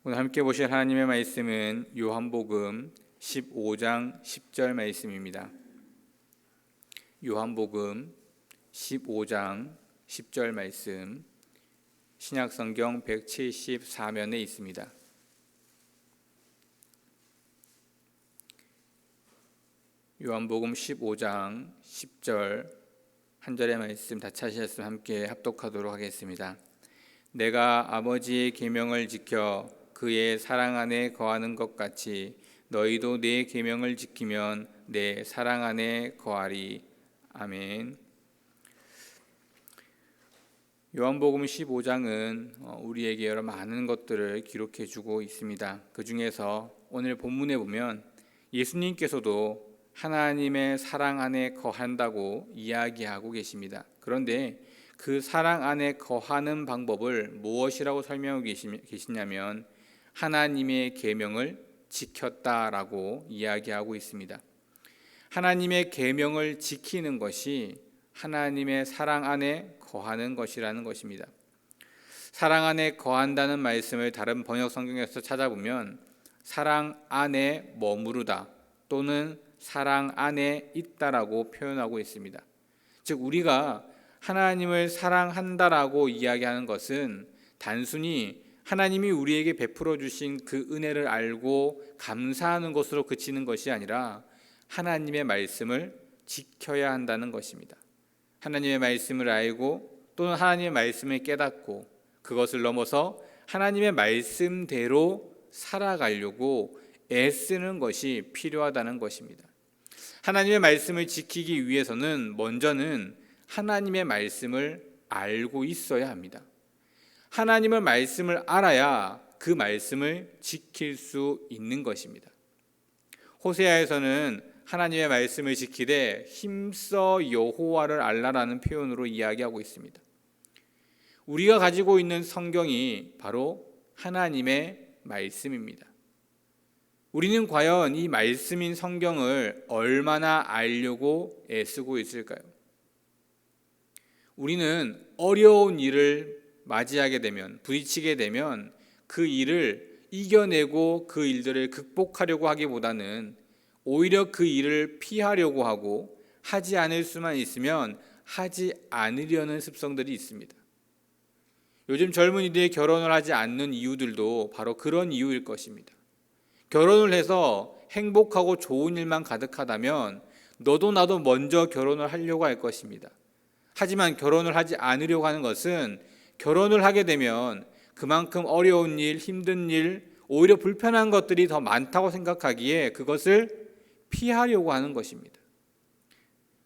오늘 함께 보실 하나님의 말씀은 요한복음 15장 10절 말씀입니다. 요한복음 15장 10절 말씀, 신약성경 174면에 있습니다. 요한복음 15장 10절 한 절의 말씀 다 찾으셨으면 함께 합독하도록 하겠습니다. 내가 아버지의 계명을 지켜 그의 사랑 안에 거하는 것 같이 너희도 내 계명을 지키면 내 사랑 안에 거하리. 아멘. 요한복음 15장은 우리에게 여러 많은 것들을 기록해 주고 있습니다. 그 중에서 오늘 본문에 보면 예수님께서도 하나님의 사랑 안에 거한다고 이야기하고 계십니다. 그런데 그 사랑 안에 거하는 방법을 무엇이라고 설명하고 계시냐면 하나님의 계명을 지켰다라고 이야기하고 있습니다. 하나님의 계명을 지키는 것이 하나님의 사랑 안에 거하는 것이라는 것입니다. 사랑 안에 거한다는 말씀을 다른 번역 성경에서 찾아보면 사랑 안에 머무르다 또는 사랑 안에 있다라고 표현하고 있습니다. 즉 우리가 하나님을 사랑한다라고 이야기하는 것은 단순히 하나님이 우리에게 베풀어 주신 그 은혜를 알고 감사하는 것으로 그치는 것이 아니라 하나님의 말씀을 지켜야 한다는 것입니다. 하나님의 말씀을 알고 또는 하나님의 말씀을 깨닫고 그것을 넘어서 하나님의 말씀대로 살아가려고 애쓰는 것이 필요하다는 것입니다. 하나님의 말씀을 지키기 위해서는 먼저는 하나님의 말씀을 알고 있어야 합니다. 하나님의 말씀을 알아야 그 말씀을 지킬 수 있는 것입니다. 호세아에서는 하나님의 말씀을 지키되 힘써 여호와를 알라라는 표현으로 이야기하고 있습니다. 우리가 가지고 있는 성경이 바로 하나님의 말씀입니다. 우리는 과연 이 말씀인 성경을 얼마나 알려고 애쓰고 있을까요? 우리는 어려운 일을 맞이하게 되면, 부딪히게 되면 그 일을 이겨내고 그 일들을 극복하려고 하기보다는 오히려 그 일을 피하려고 하고 하지 않을 수만 있으면 하지 않으려는 습성들이 있습니다. 요즘 젊은이들이 결혼을 하지 않는 이유들도 바로 그런 이유일 것입니다. 결혼을 해서 행복하고 좋은 일만 가득하다면 너도 나도 먼저 결혼을 하려고 할 것입니다. 하지만 결혼을 하지 않으려고 하는 것은 결혼을 하게 되면 그만큼 어려운 일, 힘든 일, 오히려 불편한 것들이 더 많다고 생각하기에 그것을 피하려고 하는 것입니다.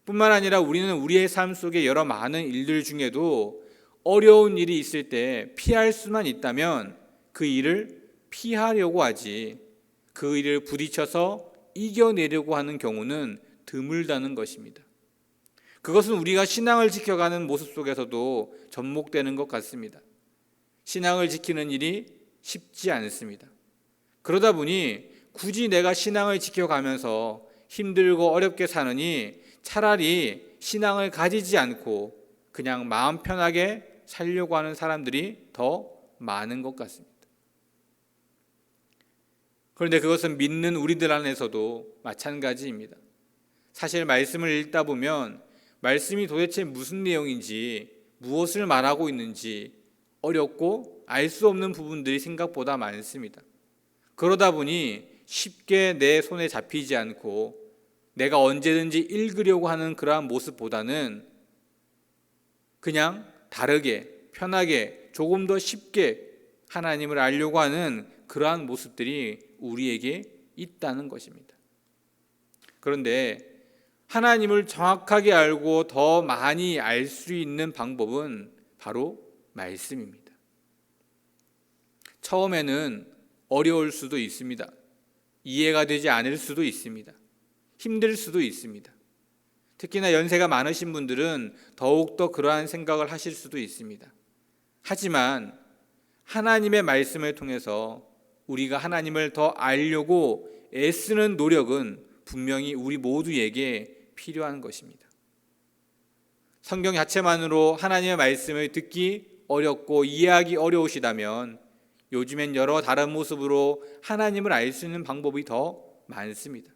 뿐만 아니라 우리는 우리의 삶 속에 여러 많은 일들 중에도 어려운 일이 있을 때 피할 수만 있다면 그 일을 피하려고 하지 그 일을 부딪혀서 이겨내려고 하는 경우는 드물다는 것입니다. 그것은 우리가 신앙을 지켜가는 모습 속에서도 접목되는 것 같습니다. 신앙을 지키는 일이 쉽지 않습니다. 그러다 보니 굳이 내가 신앙을 지켜가면서 힘들고 어렵게 사느니 차라리 신앙을 가지지 않고 그냥 마음 편하게 살려고 하는 사람들이 더 많은 것 같습니다. 그런데 그것은 믿는 우리들 안에서도 마찬가지입니다. 사실 말씀을 읽다 보면 말씀이 도대체 무슨 내용인지, 무엇을 말하고 있는지 어렵고 알 수 없는 부분들이 생각보다 많습니다. 그러다 보니 쉽게 내 손에 잡히지 않고 내가 언제든지 읽으려고 하는 그러한 모습보다는 그냥 다르게, 편하게, 조금 더 쉽게 하나님을 알려고 하는 그러한 모습들이 우리에게 있다는 것입니다. 그런데 하나님을 정확하게 알고 더 많이 알 수 있는 방법은 바로 말씀입니다. 처음에는 어려울 수도 있습니다. 이해가 되지 않을 수도 있습니다. 힘들 수도 있습니다. 특히나 연세가 많으신 분들은 더욱더 그러한 생각을 하실 수도 있습니다. 하지만 하나님의 말씀을 통해서 우리가 하나님을 더 알려고 애쓰는 노력은 분명히 우리 모두에게 필요한 것입니다. 성경 자체만으로 하나님의 말씀을 듣기 어렵고 이해하기 어려우시다면 요즘엔 여러 다른 모습으로 하나님을 알 수 있는 방법이 더 많습니다.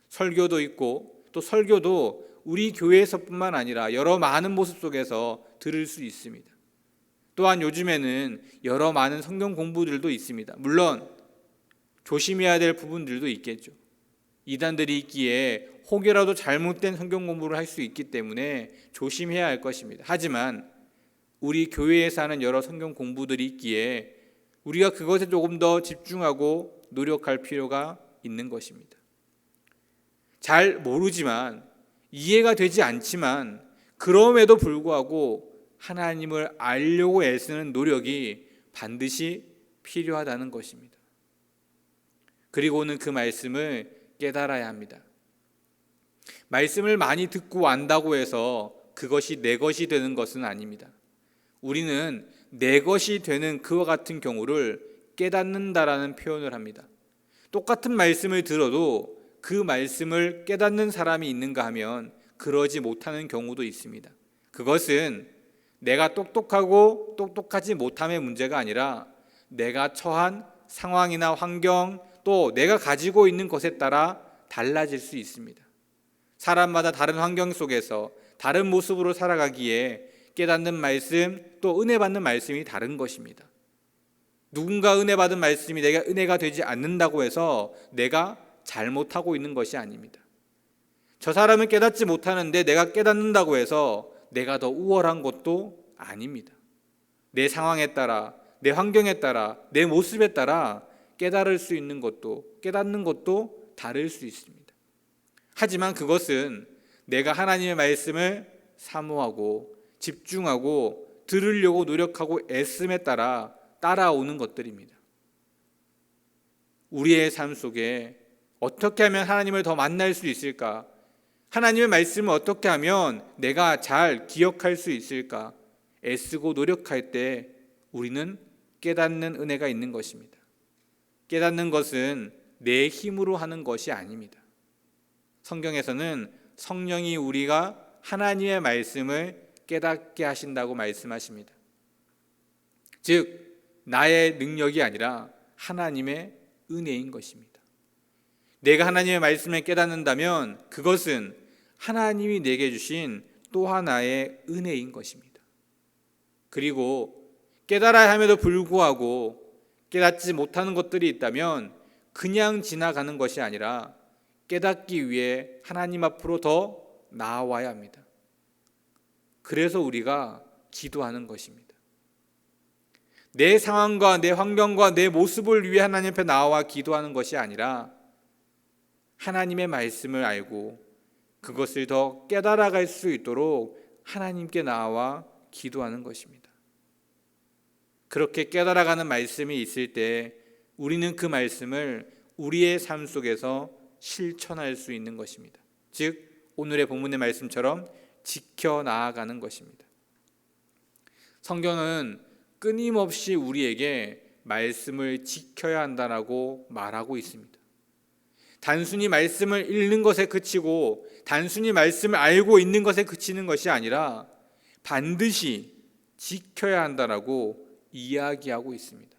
설교도 있고 또 설교도 우리 교회에서뿐만 아니라 여러 많은 모습 속에서 들을 수 있습니다. 또한 요즘에는 여러 많은 성경 공부들도 있습니다. 물론 조심해야 될 부분들도 있겠죠. 이단들이 있기에 혹여라도 잘못된 성경 공부를 할 수 있기 때문에 조심해야 할 것입니다. 하지만 우리 교회에서 하는 여러 성경 공부들이 있기에 우리가 그것에 조금 더 집중하고 노력할 필요가 있는 것입니다. 잘 모르지만 이해가 되지 않지만 그럼에도 불구하고 하나님을 알려고 애쓰는 노력이 반드시 필요하다는 것입니다. 그리고는 그 말씀을 깨달아야 합니다. 말씀을 많이 듣고 안다고 해서 그것이 내 것이 되는 것은 아닙니다. 우리는 내 것이 되는 그와 같은 경우를 깨닫는다라는 표현을 합니다. 똑같은 말씀을 들어도 그 말씀을 깨닫는 사람이 있는가 하면 그러지 못하는 경우도 있습니다. 그것은 내가 똑똑하고 똑똑하지 못함의 문제가 아니라 내가 처한 상황이나 환경 또 내가 가지고 있는 것에 따라 달라질 수 있습니다. 사람마다 다른 환경 속에서 다른 모습으로 살아가기에 깨닫는 말씀 또 은혜 받는 말씀이 다른 것입니다. 누군가 은혜 받은 말씀이 내가 은혜가 되지 않는다고 해서 내가 잘못하고 있는 것이 아닙니다. 저 사람은 깨닫지 못하는데 내가 깨닫는다고 해서 내가 더 우월한 것도 아닙니다. 내 상황에 따라 내 환경에 따라 내 모습에 따라 깨달을 수 있는 것도 깨닫는 것도 다를 수 있습니다. 하지만 그것은 내가 하나님의 말씀을 사모하고 집중하고 들으려고 노력하고 애씀에 따라 따라오는 것들입니다. 우리의 삶 속에 어떻게 하면 하나님을 더 만날 수 있을까? 하나님의 말씀을 어떻게 하면 내가 잘 기억할 수 있을까? 애쓰고 노력할 때 우리는 깨닫는 은혜가 있는 것입니다. 깨닫는 것은 내 힘으로 하는 것이 아닙니다. 성경에서는 성령이 우리가 하나님의 말씀을 깨닫게 하신다고 말씀하십니다. 즉 나의 능력이 아니라 하나님의 은혜인 것입니다. 내가 하나님의 말씀을 깨닫는다면 그것은 하나님이 내게 주신 또 하나의 은혜인 것입니다. 그리고 깨달아야 함에도 불구하고 깨닫지 못하는 것들이 있다면 그냥 지나가는 것이 아니라 깨닫기 위해 하나님 앞으로 더 나아와야 합니다. 그래서 우리가 기도하는 것입니다. 내 상황과 내 환경과 내 모습을 위해 하나님 앞에 나와 기도하는 것이 아니라 하나님의 말씀을 알고 그것을 더 깨달아갈 수 있도록 하나님께 나와 기도하는 것입니다. 그렇게 깨달아가는 말씀이 있을 때 우리는 그 말씀을 우리의 삶 속에서 실천할 수 있는 것입니다. 즉 오늘의 본문의 말씀처럼 지켜 나아가는 것입니다. 성경은 끊임없이 우리에게 말씀을 지켜야 한다라고 말하고 있습니다. 단순히 말씀을 읽는 것에 그치고 단순히 말씀을 알고 있는 것에 그치는 것이 아니라 반드시 지켜야 한다라고 이야기하고 있습니다.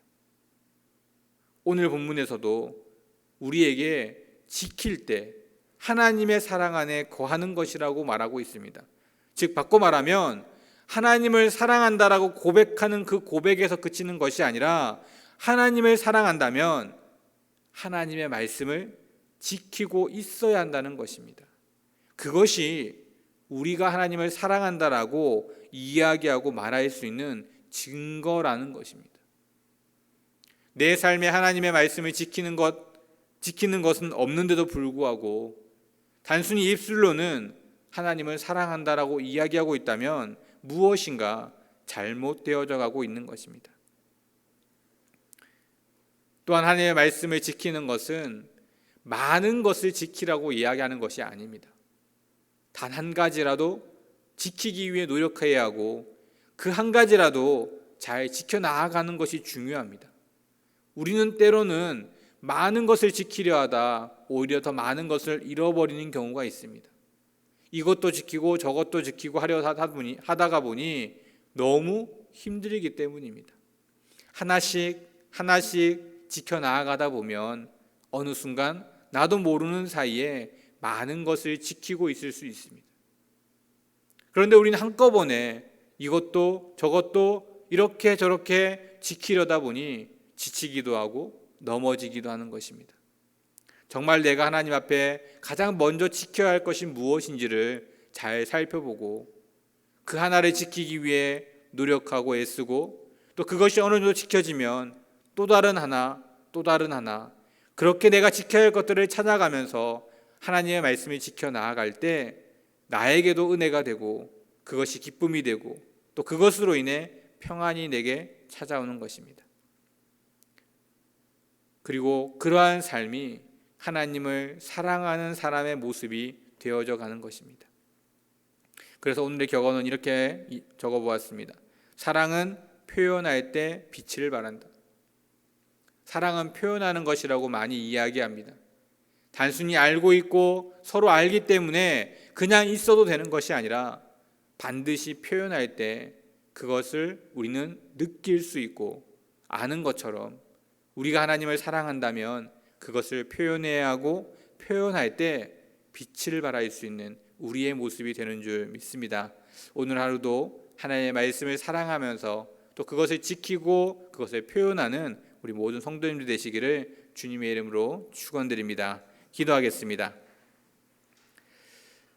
오늘 본문에서도 우리에게 지킬 때 하나님의 사랑 안에 거하는 것이라고 말하고 있습니다. 즉 바꿔 말하면 하나님을 사랑한다라고 고백하는 그 고백에서 그치는 것이 아니라 하나님을 사랑한다면 하나님의 말씀을 지키고 있어야 한다는 것입니다. 그것이 우리가 하나님을 사랑한다라고 이야기하고 말할 수 있는 증거라는 것입니다. 내 삶에 하나님의 말씀을 지키는 것은 없는데도 불구하고 단순히 입술로는 하나님을 사랑한다라고 이야기하고 있다면 무엇인가 잘못되어져 가고 있는 것입니다. 또한 하나님의 말씀을 지키는 것은 많은 것을 지키라고 이야기하는 것이 아닙니다. 단 한 가지라도 지키기 위해 노력해야 하고 그 한 가지라도 잘 지켜나가는 것이 중요합니다. 우리는 때로는 많은 것을 지키려 하다 오히려 더 많은 것을 잃어버리는 경우가 있습니다. 이것도 지키고 저것도 지키고 하다가 보니 너무 힘들기 때문입니다. 하나씩 하나씩 지켜나가다 보면 어느 순간 나도 모르는 사이에 많은 것을 지키고 있을 수 있습니다. 그런데 우리는 한꺼번에 이것도 저것도 이렇게 저렇게 지키려다 보니 지치기도 하고 넘어지기도 하는 것입니다. 정말 내가 하나님 앞에 가장 먼저 지켜야 할 것이 무엇인지를 잘 살펴보고 그 하나를 지키기 위해 노력하고 애쓰고 또 그것이 어느 정도 지켜지면 또 다른 하나 또 다른 하나 그렇게 내가 지켜야 할 것들을 찾아가면서 하나님의 말씀을 지켜나아갈 때 나에게도 은혜가 되고 그것이 기쁨이 되고 또 그것으로 인해 평안이 내게 찾아오는 것입니다. 그리고 그러한 삶이 하나님을 사랑하는 사람의 모습이 되어져 가는 것입니다. 그래서 오늘의 격언은 이렇게 적어보았습니다. 사랑은 표현할 때 빛을 발한다. 사랑은 표현하는 것이라고 많이 이야기합니다. 단순히 알고 있고 서로 알기 때문에 그냥 있어도 되는 것이 아니라 반드시 표현할 때 그것을 우리는 느낄 수 있고 아는 것처럼 우리가 하나님을 사랑한다면 그것을 표현해야 하고 표현할 때 빛을 발할 수 있는 우리의 모습이 되는 줄 믿습니다. 오늘 하루도 하나님의 말씀을 사랑하면서 또 그것을 지키고 그것을 표현하는 우리 모든 성도님들 되시기를 주님의 이름으로 축원드립니다. 기도하겠습니다.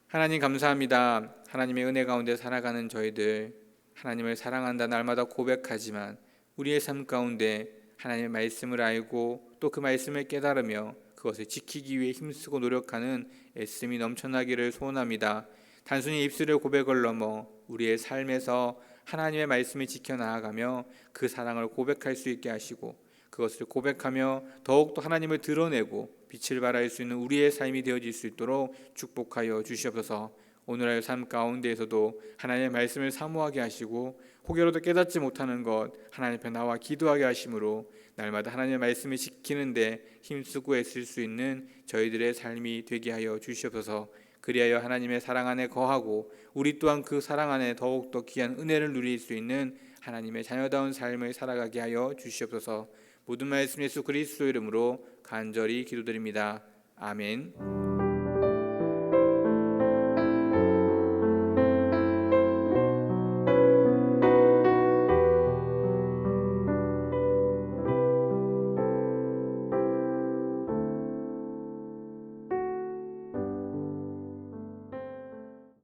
하나님 감사합니다. 하나님의 은혜 가운데 살아가는 저희들 하나님을 사랑한다 날마다 고백하지만 우리의 삶 가운데 하나님의 말씀을 알고 또 그 말씀을 깨달으며 그것을 지키기 위해 힘쓰고 노력하는 애씀이 넘쳐나기를 소원합니다. 단순히 입술의 고백을 넘어 우리의 삶에서 하나님의 말씀을 지켜나가며 그 사랑을 고백할 수 있게 하시고 그것을 고백하며 더욱더 하나님을 드러내고 빛을 발할 수 있는 우리의 삶이 되어질 수 있도록 축복하여 주시옵소서. 오늘의 삶 가운데에서도 하나님의 말씀을 사모하게 하시고 혹여라도 깨닫지 못하는 것 하나님 앞에 나와 기도하게 하심으로 날마다 하나님의 말씀을 지키는데 힘쓰고 애쓸 수 있는 저희들의 삶이 되게 하여 주시옵소서. 그리하여 하나님의 사랑 안에 거하고 우리 또한 그 사랑 안에 더욱더 귀한 은혜를 누릴 수 있는 하나님의 자녀다운 삶을 살아가게 하여 주시옵소서. 모든 말씀 예수 그리스도 이름으로 간절히 기도드립니다. 아멘.